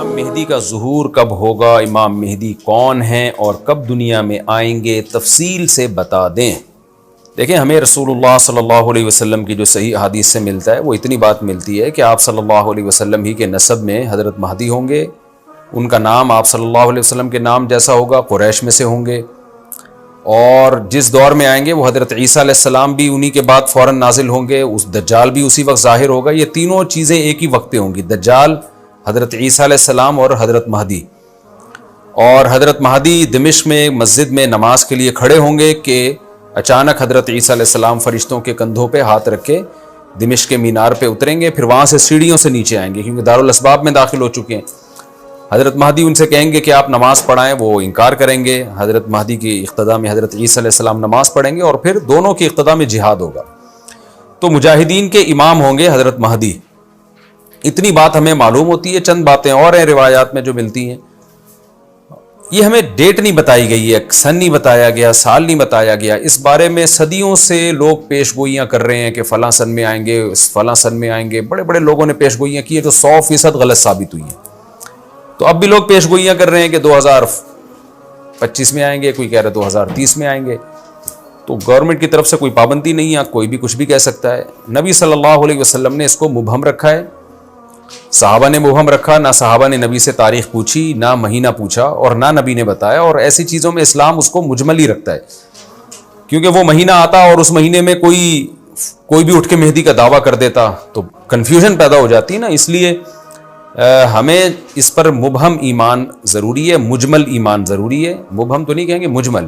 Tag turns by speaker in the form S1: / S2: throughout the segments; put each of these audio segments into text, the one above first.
S1: امام مہدی کا ظہور کب ہوگا، امام مہدی کون ہیں اور کب دنیا میں آئیں گے، تفصیل سے بتا دیں۔ دیکھیں، ہمیں رسول اللہ صلی اللہ علیہ وسلم کی جو صحیح احادیث سے ملتا ہے وہ اتنی بات ملتی ہے کہ آپ صلی اللہ علیہ وسلم ہی کے نسب میں حضرت مہدی ہوں گے، ان کا نام آپ صلی اللہ علیہ وسلم کے نام جیسا ہوگا، قریش میں سے ہوں گے، اور جس دور میں آئیں گے وہ حضرت عیسیٰ علیہ السلام بھی انہی کے بعد فوراً نازل ہوں گے، اس دجال بھی اسی وقت ظاہر ہوگا۔ یہ تینوں چیزیں ایک ہی وقت ہوں گی، دجال، حضرت عیسیٰ علیہ السلام اور حضرت مہدی۔ اور حضرت مہدی دمشق میں مسجد میں نماز کے لیے کھڑے ہوں گے کہ اچانک حضرت عیسیٰ علیہ السلام فرشتوں کے کندھوں پہ ہاتھ رکھ کے دمشق کے مینار پہ اتریں گے، پھر وہاں سے سیڑھیوں سے نیچے آئیں گے کیونکہ دارالاسباب میں داخل ہو چکے ہیں۔ حضرت مہدی ان سے کہیں گے کہ آپ نماز پڑھائیں، وہ انکار کریں گے۔ حضرت مہدی کی اقتداء میں حضرت عیسیٰ علیہ السلام نماز پڑھیں گے اور پھر دونوں کی اقتداء میں جہاد ہوگا۔ تو مجاہدین کے امام ہوں گے حضرت مہدی، اتنی بات ہمیں معلوم ہوتی ہے۔ چند باتیں اور ہیں روایات میں جو ملتی ہیں، یہ ہمیں ڈیٹ نہیں بتائی گئی ہے، سن نہیں بتایا گیا، سال نہیں بتایا گیا۔ اس بارے میں صدیوں سے لوگ پیش گوئیاں کر رہے ہیں کہ فلاں سن میں آئیں گے، فلاں سن میں آئیں گے۔ بڑے بڑے لوگوں نے پیش گوئیاں کی ہیں جو 100% غلط ثابت ہوئی ہیں۔ تو اب بھی لوگ پیش گوئیاں کر رہے ہیں کہ 2025 میں آئیں گے، کوئی کہہ رہا ہے 2030 میں آئیں گے۔ تو گورنمنٹ کی طرف سے کوئی پابندی نہیں ہے، کوئی بھی کچھ بھی کہہ سکتا ہے۔ نبی صلی اللہ علیہ وسلم نے اس کو مبہم رکھا ہے، صحابہ نے مبہم رکھا، نہ صحابہ نے نبی سے تاریخ پوچھی، نہ مہینہ پوچھا، اور نہ نبی نے بتایا۔ اور ایسی چیزوں میں اسلام اس کو مجمل ہی رکھتا ہے، کیونکہ وہ مہینہ آتا اور اس مہینے میں کوئی بھی اٹھ کے مہدی کا دعویٰ کر دیتا تو کنفیوژن پیدا ہو جاتی نا۔ اس لیے ہمیں اس پر مبہم ایمان ضروری ہے، مجمل ایمان ضروری ہے۔ مبہم تو نہیں کہیں گے، مجمل۔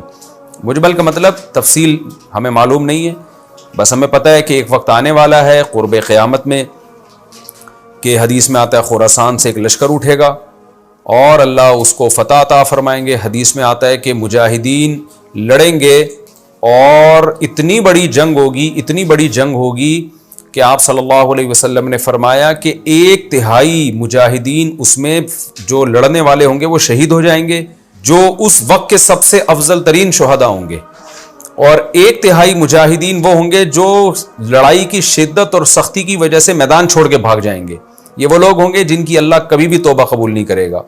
S1: مجمل کا مطلب تفصیل ہمیں معلوم نہیں ہے، بس ہمیں پتہ ہے کہ ایک وقت آنے والا ہے قرب قیامت میں کہ حدیث میں آتا ہے خراسان سے ایک لشکر اٹھے گا اور اللہ اس کو فتح عطا فرمائیں گے۔ حدیث میں آتا ہے کہ مجاہدین لڑیں گے اور اتنی بڑی جنگ ہوگی کہ آپ صلی اللہ علیہ وسلم نے فرمایا کہ 1/3 مجاہدین اس میں جو لڑنے والے ہوں گے وہ شہید ہو جائیں گے، جو اس وقت کے سب سے افضل ترین شہداء ہوں گے، اور 1/3 مجاہدین وہ ہوں گے جو لڑائی کی شدت اور سختی کی وجہ سے میدان چھوڑ کے بھاگ جائیں گے۔ یہ وہ لوگ ہوں گے جن کی اللہ کبھی بھی توبہ قبول نہیں کرے گا،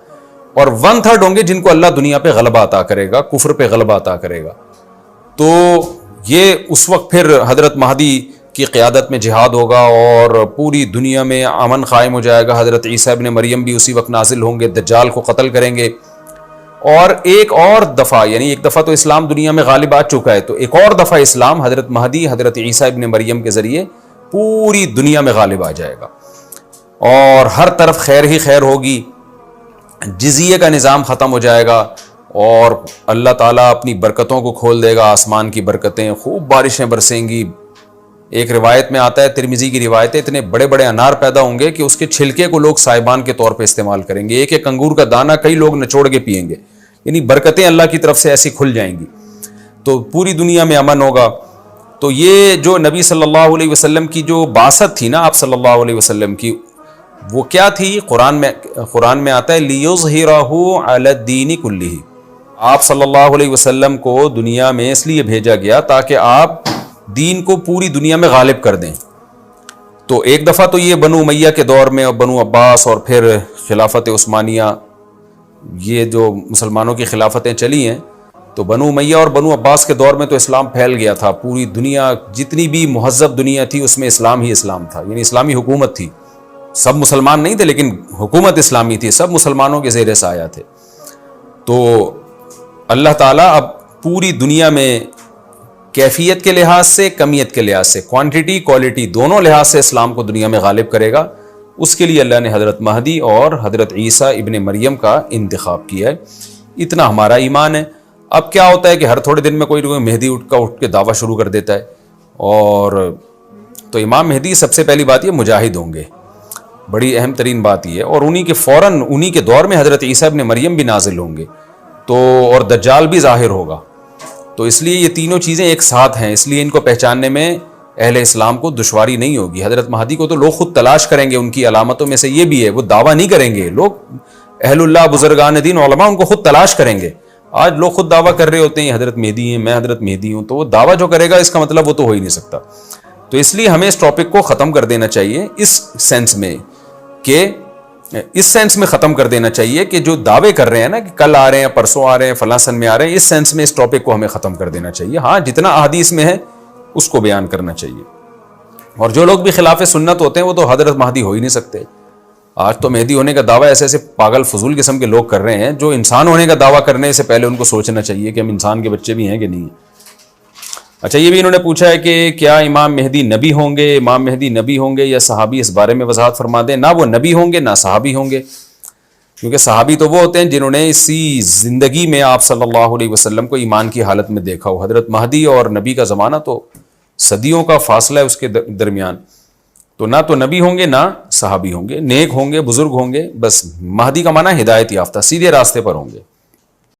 S1: اور 1/3 ہوں گے جن کو اللہ دنیا پہ غلبہ عطا کرے گا، کفر پہ غلبہ عطا کرے گا۔ تو یہ اس وقت پھر حضرت مہدی کی قیادت میں جہاد ہوگا اور پوری دنیا میں امن قائم ہو جائے گا۔ حضرت عیسیٰ ابن مریم بھی اسی وقت نازل ہوں گے، دجال کو قتل کریں گے، اور ایک اور دفعہ، یعنی ایک دفعہ تو اسلام دنیا میں غالب آ چکا ہے، تو ایک اور دفعہ اسلام حضرت مہدی، حضرت عیسیٰ ابن مریم کے ذریعے پوری دنیا میں غالب آ جائے گا، اور ہر طرف خیر ہی خیر ہوگی، جزیے کا نظام ختم ہو جائے گا، اور اللہ تعالیٰ اپنی برکتوں کو کھول دے گا، آسمان کی برکتیں، خوب بارشیں برسیں گی۔ ایک روایت میں آتا ہے، ترمذی کی روایت ہے، اتنے بڑے بڑے انار پیدا ہوں گے کہ اس کے چھلکے کو لوگ سائبان کے طور پہ استعمال کریں گے، ایک ایک انگور کا دانہ کئی لوگ نچوڑ کے پئیں گے، یعنی برکتیں اللہ کی طرف سے ایسی کھل جائیں گی، تو پوری دنیا میں امن ہوگا۔ تو یہ جو نبی صلی اللہ علیہ وسلم کی جو بعثت تھی نا، آپ صلی اللہ علیہ وسلم کی، وہ کیا تھی؟ قرآن میں آتا ہے لِيُظْهِرَهُ عَلَى الدِّينِ كُلِّهِ۔ آپ صلی اللہ علیہ وسلم کو دنیا میں اس لیے بھیجا گیا تاکہ آپ دین کو پوری دنیا میں غالب کر دیں۔ تو ایک دفعہ تو یہ بنو امیہ کے دور میں، اور بنو عباس، اور پھر خلافت عثمانیہ، یہ جو مسلمانوں کی خلافتیں چلی ہیں، تو بنو امیہ اور بنو عباس کے دور میں تو اسلام پھیل گیا تھا، پوری دنیا، جتنی بھی مہذب دنیا تھی اس میں اسلام ہی اسلام تھا، یعنی اسلامی حکومت تھی۔ سب مسلمان نہیں تھے لیکن حکومت اسلامی تھی، سب مسلمانوں کے زیر سایہ تھے۔ تو اللہ تعالیٰ اب پوری دنیا میں کیفیت کے لحاظ سے، کمیت کے لحاظ سے، کوانٹٹی کوالٹی دونوں لحاظ سے اسلام کو دنیا میں غالب کرے گا۔ اس کے لیے اللہ نے حضرت مہدی اور حضرت عیسیٰ ابن مریم کا انتخاب کیا ہے۔ اتنا ہمارا ایمان ہے۔ اب کیا ہوتا ہے کہ ہر تھوڑے دن میں کوئی مہدی اٹھ کے دعویٰ شروع کر دیتا ہے، اور تو امام مہدی سب سے پہلی بات یہ مجاہد ہوں گے، بڑی اہم ترین بات یہ ہے، اور انہی کے دور میں حضرت عیسیٰ ابن مریم بھی نازل ہوں گے، تو اور دجال بھی ظاہر ہوگا۔ تو اس لیے یہ تینوں چیزیں ایک ساتھ ہیں، اس لیے ان کو پہچاننے میں اہل اسلام کو دشواری نہیں ہوگی۔ حضرت مہدی کو تو لوگ خود تلاش کریں گے، ان کی علامتوں میں سے یہ بھی ہے، وہ دعویٰ نہیں کریں گے، لوگ اہل اللہ، بزرگان دین، علماء ان کو خود تلاش کریں گے۔ آج لوگ خود دعویٰ کر رہے ہوتے ہیں حضرت مہدی ہیں، میں حضرت مہدی ہوں، تو وہ دعویٰ جو کرے گا اس کا مطلب وہ تو ہو ہی نہیں سکتا۔ تو اس لیے ہمیں اس ٹاپک کو ختم کر دینا چاہیے اس سینس میں کہ اس سینس میں ختم کر دینا چاہیے کہ جو دعوے کر رہے ہیں نا کہ کل آ رہے ہیں، پرسوں آ رہے ہیں، فلاں سن میں آ رہے ہیں، اس سینس میں اس ٹاپک کو ہمیں ختم کر دینا چاہیے. ہاں جتنا احادیث میں ہے اس کو بیان کرنا چاہیے. اور جو لوگ بھی خلاف سنت ہوتے ہیں وہ تو حضرت مہدی ہو ہی نہیں سکتے. آج تو مہدی ہونے کا دعویٰ ایسے ایسے پاگل فضول قسم کے لوگ کر رہے ہیں جو انسان ہونے کا دعویٰ کرنے سے پہلے ان کو سوچنا چاہیے کہ ہم انسان کے بچے بھی ہیں کہ نہیں. اچھا یہ بھی انہوں نے پوچھا ہے کہ کیا امام مہدی نبی ہوں گے؟ امام مہدی نبی ہوں گے یا صحابی؟ اس بارے میں وضاحت فرما دیں. نہ وہ نبی ہوں گے نہ صحابی ہوں گے، کیونکہ صحابی تو وہ ہوتے ہیں جنہوں نے اسی زندگی میں آپ صلی اللہ علیہ وسلم کو ایمان کی حالت میں دیکھا ہو. حضرت مہدی اور نبی کا زمانہ تو صدیوں کا فاصلہ ہے اس کے درمیان، تو نہ تو نبی ہوں گے نہ صحابی ہوں گے. نیک ہوں گے، بزرگ ہوں گے، بس مہدی کا معنی ہدایت یافتہ، سیدھے راستے پر ہوں گے.